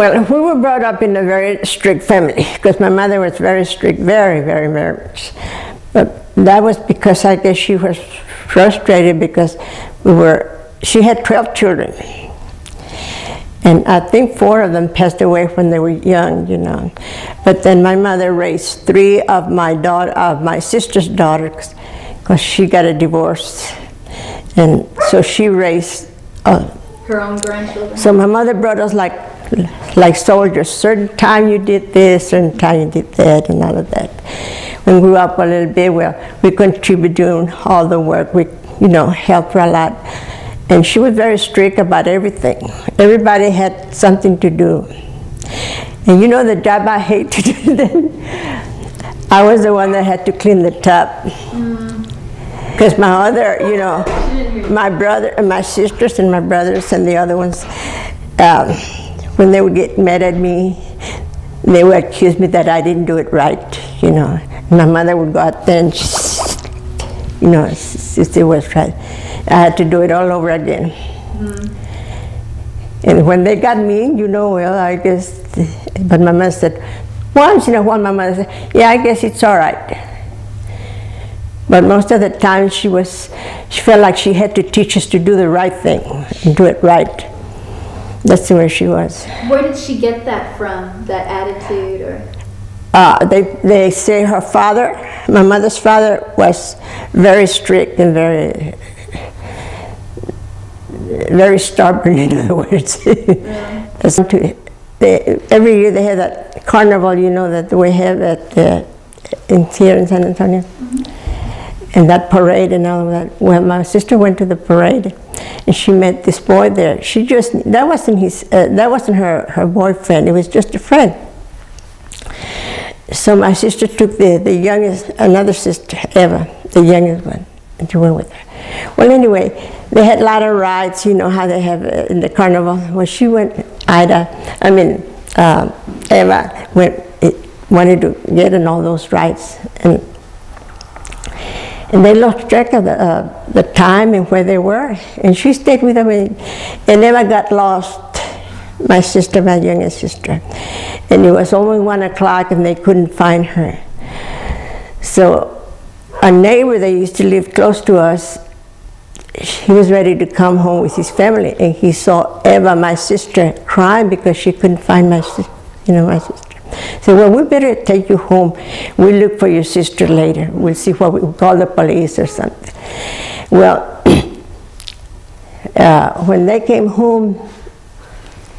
Well, we were brought up in a very strict family because my mother was very strict, very, very, very much. But that was because I guess she was frustrated because she had 12 children. And I think 4 of them passed away when they were young, you know. But then my mother raised 3 of my sister's daughters because she got a divorce. And so she raised her own grandchildren. So my mother brought us like soldiers. Certain time you did this, certain time you did that, and all of that. When we grew up a little bit, well, we contributed doing all the work. We, you know, helped her a lot. And she was very strict about everything. Everybody had something to do. And you know the job I hate to do then? I was the one that had to clean the tub. Because my other, you know, my brother and my sisters and my brothers and the other ones, when they would get mad at me, they would accuse me that I didn't do it right, you know. My mother would go out there and, you know, it was right. I had to do it all over again. And when they got mean, you know, well, I guess, but my mother said, once in a while my mother said, yeah, I guess it's all right. But most of the time she felt like she had to teach us to do the right thing and do it right. That's the way she was. Where did she get that from, that attitude? Or? They say her father, my mother's father, was very strict and very, very stubborn, in other words. Every year they have that carnival, you know, that we have here in San Antonio. And that parade and all of that. Well, my sister went to the parade, and she met this boy there. That wasn't her boyfriend. It was just a friend. So my sister took the youngest, another sister, Eva, the youngest one, and she went with her. Well, anyway, they had a lot of rides. You know how they have in the carnival. Well, she went. Eva wanted to get in all those rides, and they lost track of the time and where they were. And she stayed with them and never got lost, my sister, my youngest sister. And it was only 1 o'clock and they couldn't find her. So a neighbor that used to live close to us, he was ready to come home with his family, and he saw Eva, my sister, crying because she couldn't find my sister. So, well, we better take you home. We'll look for your sister later. We'll see what we'll call the police or something. Well, when they came home,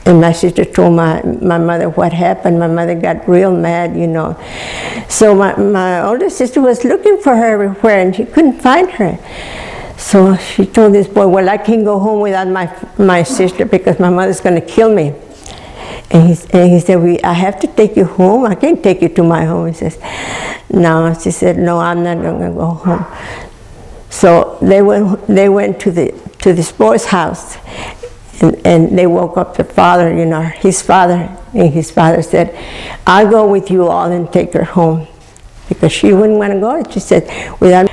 and my sister told my mother what happened, my mother got real mad, you know. So my older sister was looking for her everywhere, and she couldn't find her. So she told this boy, well, I can't go home without my sister because my mother's going to kill me. And he said, I have to take you home. I can't take you to my home. He says, no. She said, no, I'm not going to go home. So they went to this boy's house, and they woke up the father, you know, his father. And his father said, I'll go with you all and take her home. Because she wouldn't want to go. She said, without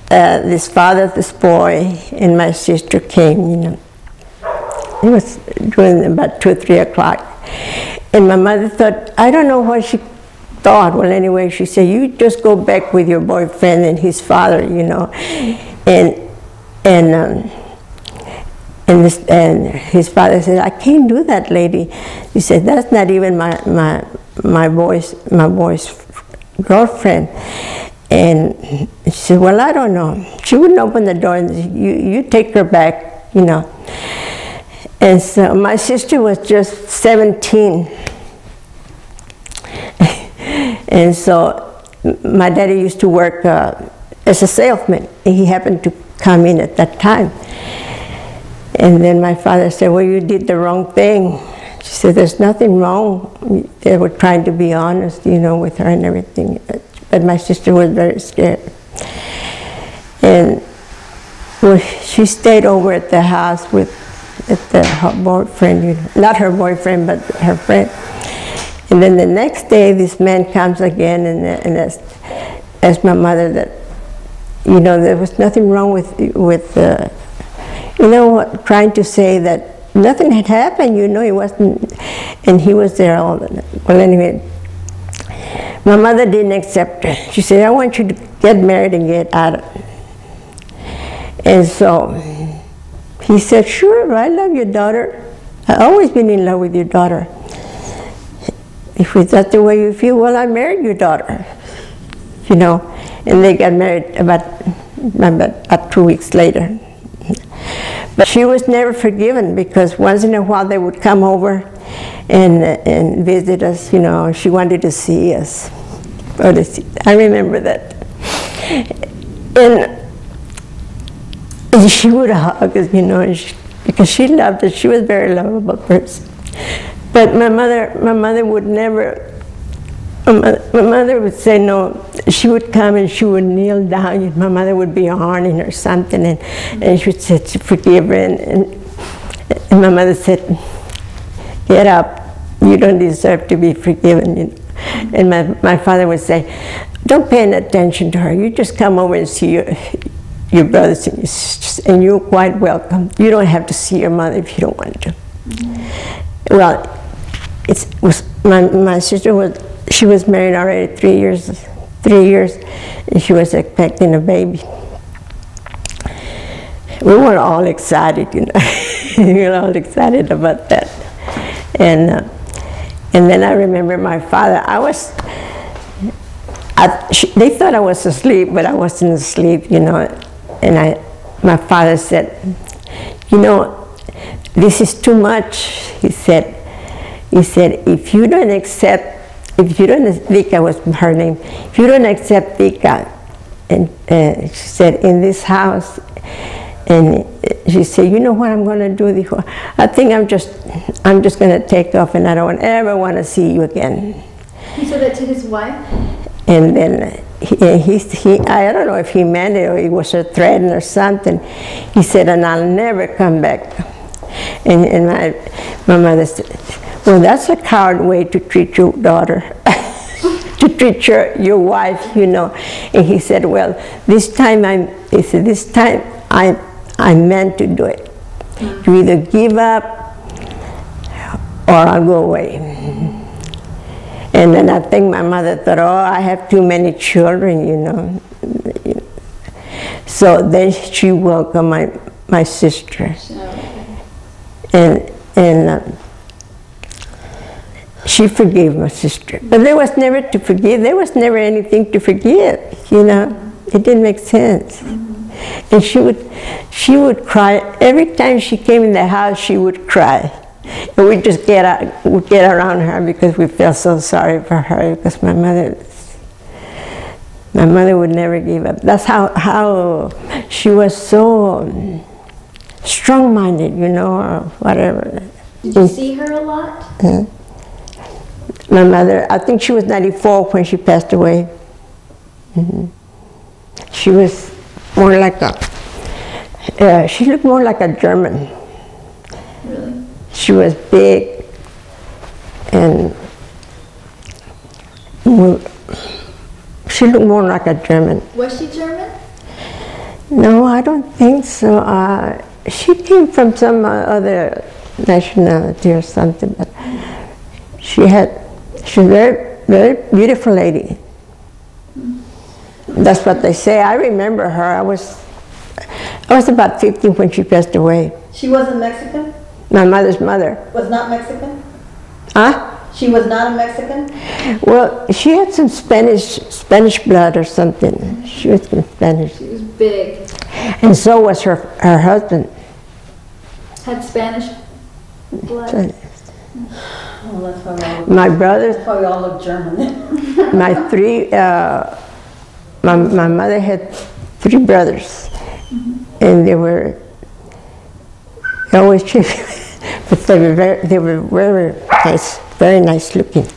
this father, this boy, and my sister came, you know. It was during about 2 or 3 o'clock. And my mother thought, I don't know what she thought. Well, anyway, she said, you just go back with your boyfriend and his father, you know. And his father said, I can't do that, lady. He said, that's not even my boy's girlfriend. And she said, well, I don't know. She wouldn't open the door and said, you take her back, you know. And so my sister was just 17. And so my daddy used to work as a salesman. And he happened to come in at that time. And then my father said, well, you did the wrong thing. She said, there's nothing wrong. They were trying to be honest, you know, with her and everything. But my sister was very scared. And well, she stayed over at the house with her boyfriend, you know, not her boyfriend, but her friend. And then the next day, this man comes again and asked my mother that, you know, there was nothing wrong with you know, trying to say that nothing had happened, you know, he wasn't, and he was there all the time. Well, anyway, my mother didn't accept it. She said, I want you to get married and get out of it. And so he said, sure, I love your daughter. I've always been in love with your daughter. If that's the way you feel, well, I married your daughter, you know. And they got married about 2 weeks later. But she was never forgiven, because once in a while they would come over and visit us, you know. She wanted to see us. I remember that. And she would hug us, you know, because she loved us. She was a very lovable person. But my mother would never. My mother would say no. She would come and she would kneel down, and my mother would be ironing or something, and she would say, forgive her. And my mother said, get up. You don't deserve to be forgiven. You know? And my father would say, don't pay any attention to her. You just come over and see your brothers and your sisters, and you're quite welcome. You don't have to see your mother if you don't want to. Well, my sister she was married already 3 years, and she was expecting a baby. We were all excited, you know. We were all excited about that. And then I remember my father. They thought I was asleep, but I wasn't asleep, you know. And my father said, you know, this is too much. He said, if you don't accept, Vika was her name, if you don't accept Vika, and she said, in this house, and she said, you know what I'm going to do? I think I'm just going to take off, and I don't ever want to see you again. He said that to his wife? And then I don't know if he meant it or it was a threat or something. He said, and I'll never come back. And my mother said, well, that's a coward way to treat your daughter, to treat your wife, you know. And he said, well, this time I meant to do it. You either give up or I'll go away. And then I think my mother thought, oh, I have too many children, you know. So then she welcomed my sister. And she forgave my sister. But there was never to forgive. There was never anything to forgive, you know. It didn't make sense. And she would cry. Every time she came in the house, she would cry. And we'd just get around her because we felt so sorry for her, because my mother would never give up. That's how she was so strong-minded, you know, or whatever. Did you see her a lot? My mother, I think she was 94 when she passed away. She was more like she looked more like a German. Really? She was big, and she looked more like a German. Was she German? No, I don't think so. She came from some other nationality or something, but she was a very, very beautiful lady. That's what they say. I remember her. I was about 15 when she passed away. She wasn't Mexican? My mother's mother. Was not Mexican? Huh? She was not a Mexican? Well, she had some Spanish blood or something. She was from Spanish. She was big. And so was her husband. Had Spanish blood. So, Oh, that's why we all look, my brothers, that's why we all look German. my mother had 3 brothers, and they were always, but they were very nice looking.